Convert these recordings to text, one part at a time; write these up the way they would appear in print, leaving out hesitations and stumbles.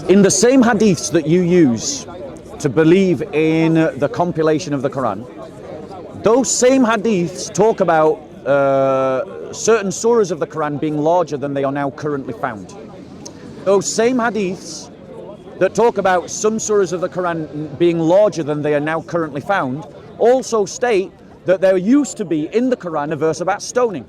In the same hadiths that you use to believe in the compilation of the Quran, those same hadiths talk about certain surahs of the Quran being larger than they are now currently found. Those same hadiths that talk about some surahs of the Quran being larger than they are now currently found also state that there used to be in the Quran a verse about stoning.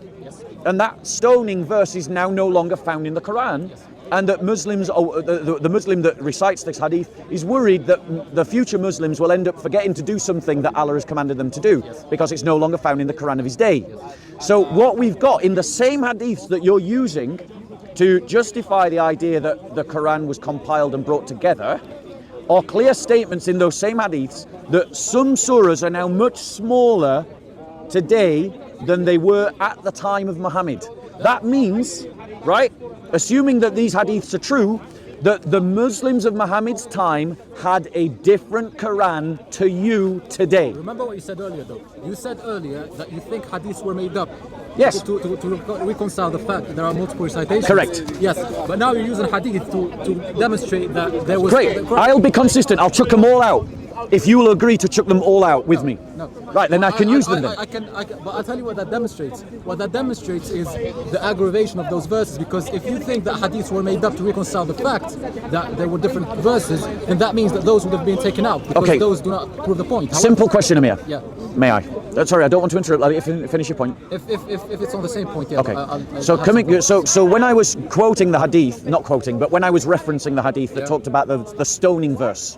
And that stoning verse is now no longer found in the Quran. And that Muslims, the Muslim that recites this hadith is worried that the future Muslims will end up forgetting to do something that Allah has commanded them to do because it's no longer found in the Quran of his day. So what we've got in the same hadiths that you're using to justify the idea that the Quran was compiled and brought together are clear statements in those same hadiths that some surahs are now much smaller today than they were at the time of Muhammad. That means, right, assuming that these hadiths are true, that the Muslims of Muhammad's time had a different Quran to you today. Remember what you said earlier, though. You said earlier that you think hadiths were made up. Yes. To reconcile the fact that there are multiple recitations. Correct. Yes, but now you're using hadith to demonstrate that there was... Great. I'll be consistent. I'll chuck them all out. If you will agree to chuck them all out with me. No. Right, then I can use them then. I can, but I'll tell you what that demonstrates. What that demonstrates is the aggravation of those verses, because if you think that hadiths were made up to reconcile the fact that there were different verses, then that means that those would have been taken out, because those do not prove the point. However, simple question, Amir. Yeah. May I? Sorry, I don't want to interrupt. Let me finish your point. If it's on the same point, yeah. Okay. So when I was quoting the hadith, not quoting, but when I was referencing the hadith that talked about the stoning verse,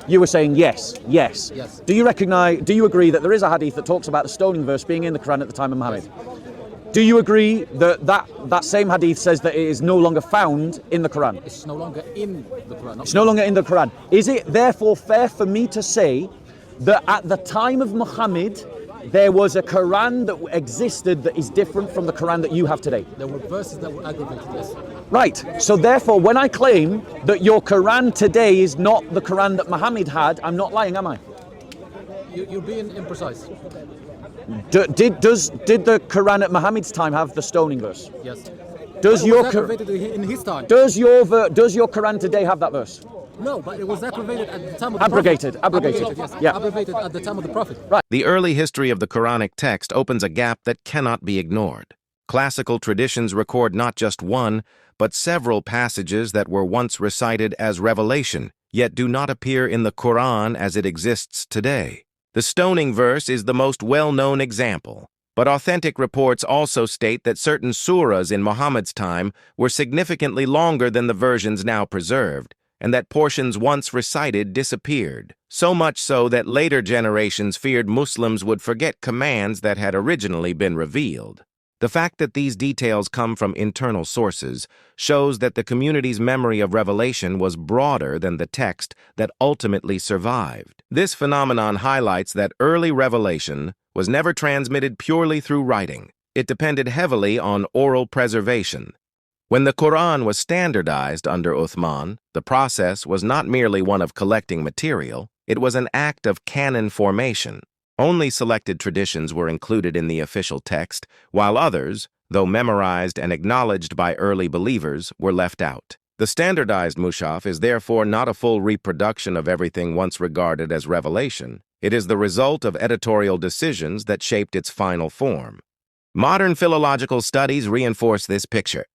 you were saying yes. Do you agree that there is a hadith that talks about the stoning verse being in the Quran at the time of Muhammad? Do you agree that same hadith says that it is no longer found in the Quran? It's no longer in the Quran. It's no longer in the Quran. Is it therefore fair for me to say that at the time of Muhammad there was a Quran that existed that is different from the Quran that you have today? There were verses that were aggravated, yes. Right. So therefore, when I claim that your Quran today is not the Quran that Muhammad had, I'm not lying, am I? You're being imprecise. Did the Quran at Muhammad's time have the stoning verse? Yes. Does your aggravated in his time? Does your Quran today have that verse? No, but it was aggravated at the time of the Abrogated. Prophet. Abrogated, yes. Yeah. Abrogated at the time of the Prophet. Right. The early history of the Quranic text opens a gap that cannot be ignored. Classical traditions record not just one, but several passages that were once recited as revelation, yet do not appear in the Quran as it exists today. The stoning verse is the most well-known example, but authentic reports also state that certain surahs in Muhammad's time were significantly longer than the versions now preserved, and that portions once recited disappeared, so much so that later generations feared Muslims would forget commands that had originally been revealed. The fact that these details come from internal sources shows that the community's memory of revelation was broader than the text that ultimately survived. This phenomenon highlights that early revelation was never transmitted purely through writing. It depended heavily on oral preservation. When the Quran was standardized under Uthman, the process was not merely one of collecting material, it was an act of canon formation. Only selected traditions were included in the official text, while others, though memorized and acknowledged by early believers, were left out. The standardized mushaf is therefore not a full reproduction of everything once regarded as revelation. It is the result of editorial decisions that shaped its final form. Modern philological studies reinforce this picture.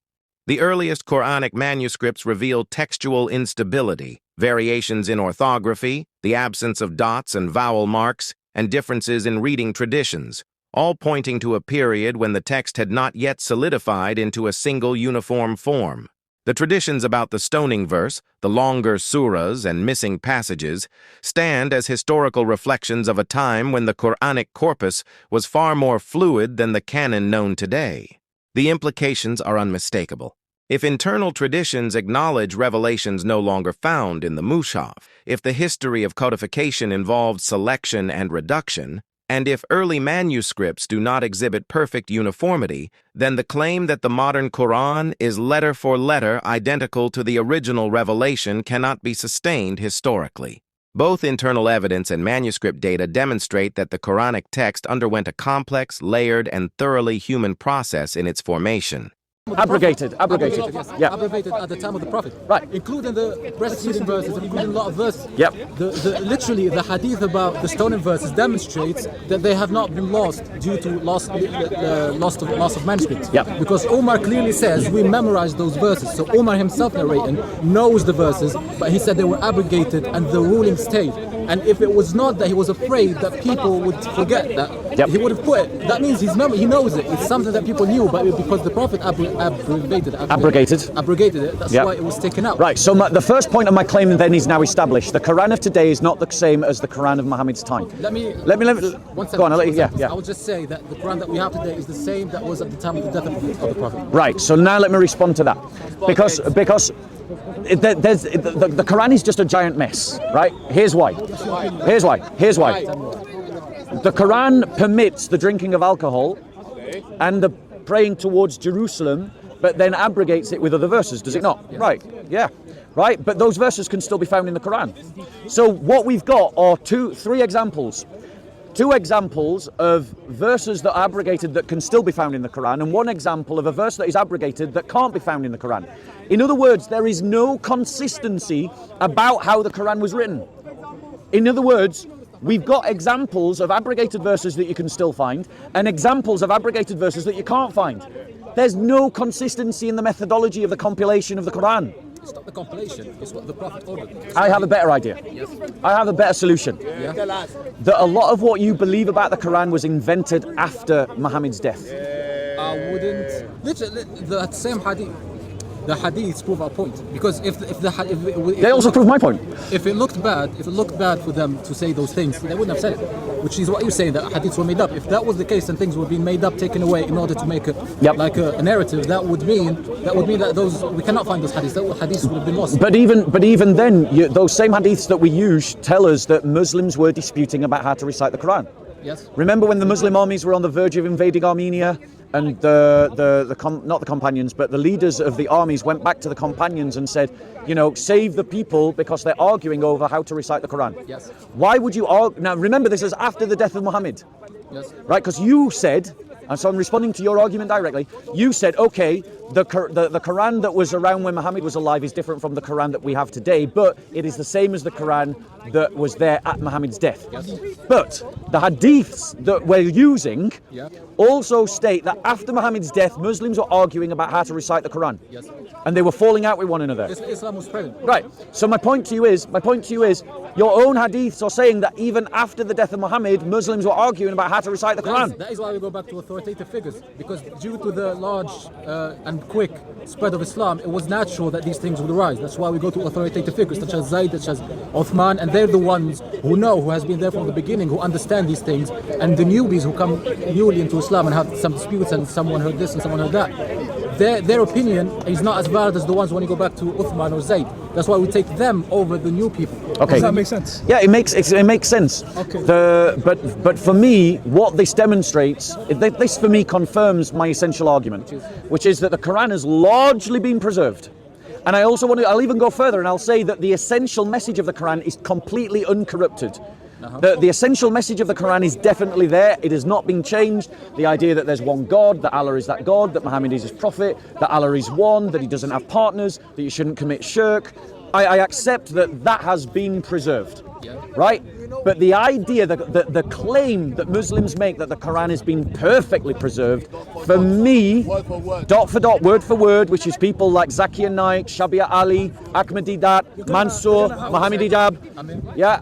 The earliest Qur'anic manuscripts reveal textual instability, variations in orthography, the absence of dots and vowel marks, and differences in reading traditions, all pointing to a period when the text had not yet solidified into a single uniform form. The traditions about the stoning verse, the longer surahs, and missing passages stand as historical reflections of a time when the Qur'anic corpus was far more fluid than the canon known today. The implications are unmistakable. If internal traditions acknowledge revelations no longer found in the mushaf, if the history of codification involved selection and reduction, and if early manuscripts do not exhibit perfect uniformity, then the claim that the modern Quran is letter for letter identical to the original revelation cannot be sustained historically. Both internal evidence and manuscript data demonstrate that the Quranic text underwent a complex, layered, and thoroughly human process in its formation. Abrogated. Yes. Yeah. Abrogated at the time of the Prophet. Right. Including the breastfeeding verses, including a lot of verses. Yep. Literally, the hadith about the stoning verses demonstrates that they have not been lost due to loss of manuscript. Yep. Because Omar clearly says we memorized those verses. So Omar himself narrating knows the verses, but he said they were abrogated and the ruling stayed. And if it was not that he was afraid that people would forget that, Yep. he would have put it. That means he knows it. It's something that people knew, but because the Prophet abrogated it, that's Yep. why it was taken out. Right, so the first point of my claim then is now established. The Quran of today is not the same as the Quran of Muhammad's time. Let me Go on, I'll let you, yeah. I will just say that the Quran that we have today is the same that was at the time of the death of the Prophet. Right, so now let me respond to that. Because the Quran is just a giant mess, right? Here's why. The Quran permits the drinking of alcohol and the praying towards Jerusalem, but then abrogates it with other verses, does it not? Yes. Right, yeah. Right, but those verses can still be found in the Quran. So what we've got are three examples. Two examples of verses that are abrogated that can still be found in the Quran, and one example of a verse that is abrogated that can't be found in the Quran. In other words, there is no consistency about how the Quran was written. In other words, we've got examples of abrogated verses that you can still find, and examples of abrogated verses that you can't find. There's no consistency in the methodology of the compilation of the Quran. It's not the compilation, it's what the Prophet ordered. I have a better idea. Yes. I have a better solution. Yeah. That a lot of what you believe about the Quran was invented after Muhammad's death. I wouldn't. Literally, the same hadith. The hadiths prove our point, because if They also prove my point. If it looked bad for them to say those things, they wouldn't have said it. Which is what you're saying, that hadiths were made up. If that was the case and things were being made up, taken away in order to make a narrative, that would mean that those we cannot find those hadiths. Those hadiths would have been lost. But even then, those same hadiths that we use tell us that Muslims were disputing about how to recite the Quran. Yes. Remember when the Muslim armies were on the verge of invading Armenia, and not the companions, but the leaders of the armies went back to the companions and said, save the people because they're arguing over how to recite the Quran. Yes. Why would you argue? Now remember, this is after the death of Muhammad. Yes. Right? Because you said, and so I'm responding to your argument directly, you said, okay, the Quran that was around when Muhammad was alive is different from the Quran that we have today, but it is the same as the Quran that was there at Muhammad's death. Yes. But the hadiths that we're using also state that after Muhammad's death, Muslims were arguing about how to recite the Quran. Yes. And they were falling out with one another. Islam was spreading. Right. So my point to you is, your own hadiths are saying that even after the death of Muhammad, Muslims were arguing about how to recite the Quran. That is why we go back to authoritative figures, because due to the large and quick spread of Islam, it was natural that these things would arise. That's why we go to authoritative figures such as Zayd, such as Uthman, and they're the ones who know, who has been there from the beginning, who understand these things, and the newbies who come newly into Islam and have some disputes and someone heard this and someone heard that. Their opinion is not as valid as the ones when you go back to Uthman or Zayd. That's why we take them over the new people. Okay. Does that make sense? Yeah, it makes sense. Okay. But for me, what this demonstrates, this for me confirms my essential argument, which is that the Quran has largely been preserved. And I'll even go further and I'll say that the essential message of the Quran is completely uncorrupted. The essential message of the Quran is definitely there. It has not been changed. The idea that there's one God, that Allah is that God, that Muhammad is his prophet, that Allah is one, that he doesn't have partners, that you shouldn't commit shirk. I accept that has been preserved, right? But the idea, the claim that Muslims make that the Quran has been perfectly preserved, for me, dot for dot, word for word, which is people like Zakir Naik, Shabia Ali, Ahmadidat, Mansour, Mohammed Ijab,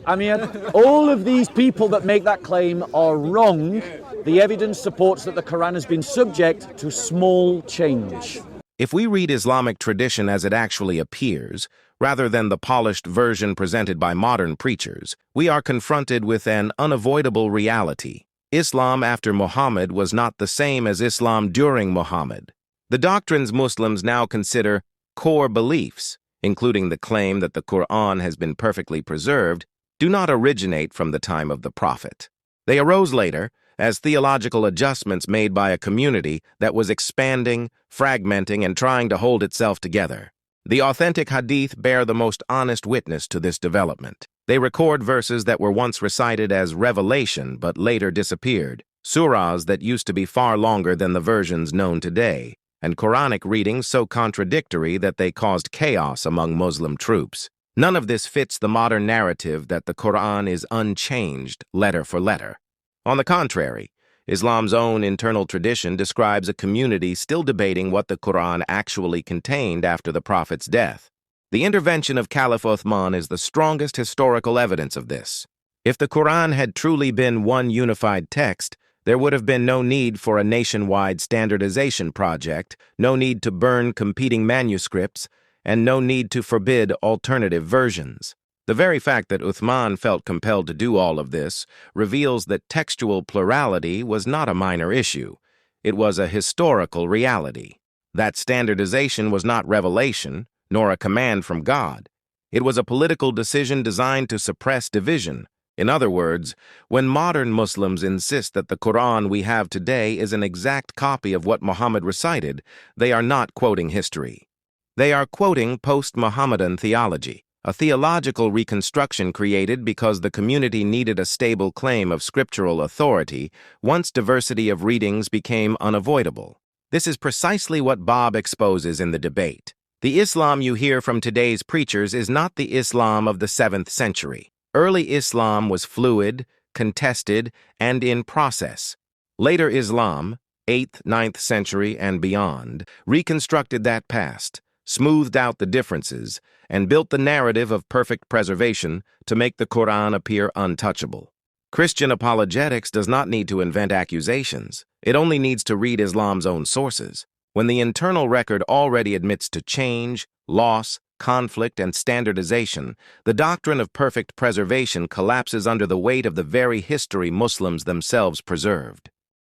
Amir, all of these people that make that claim are wrong. The evidence supports that the Quran has been subject to small change. If we read Islamic tradition as it actually appears, rather than the polished version presented by modern preachers, we are confronted with an unavoidable reality. Islam after Muhammad was not the same as Islam during Muhammad. The doctrines Muslims now consider core beliefs, including the claim that the Qur'an has been perfectly preserved, do not originate from the time of the Prophet. They arose later as theological adjustments made by a community that was expanding, fragmenting, and trying to hold itself together. The authentic hadith bear the most honest witness to this development. They record verses that were once recited as revelation but later disappeared, surahs that used to be far longer than the versions known today, and Qur'anic readings so contradictory that they caused chaos among Muslim troops. None of this fits the modern narrative that the Qur'an is unchanged, letter for letter. On the contrary, Islam's own internal tradition describes a community still debating what the Qur'an actually contained after the Prophet's death. The intervention of Caliph Uthman is the strongest historical evidence of this. If the Qur'an had truly been one unified text, there would have been no need for a nationwide standardization project, no need to burn competing manuscripts, and no need to forbid alternative versions. The very fact that Uthman felt compelled to do all of this reveals that textual plurality was not a minor issue. It was a historical reality. That standardization was not revelation, nor a command from God. It was a political decision designed to suppress division. In other words, when modern Muslims insist that the Qur'an we have today is an exact copy of what Muhammad recited, they are not quoting history. They are quoting post-Muhammadan theology, a theological reconstruction created because the community needed a stable claim of scriptural authority once diversity of readings became unavoidable. This is precisely what Bob exposes in the debate. The Islam you hear from today's preachers is not the Islam of the 7th century. Early Islam was fluid, contested, and in process. Later Islam, 8th, 9th century and beyond, reconstructed that past, smoothed out the differences, and built the narrative of perfect preservation to make the Qur'an appear untouchable. Christian apologetics does not need to invent accusations. It only needs to read Islam's own sources. When the internal record already admits to change, loss, conflict, and standardization, the doctrine of perfect preservation collapses under the weight of the very history Muslims themselves preserved.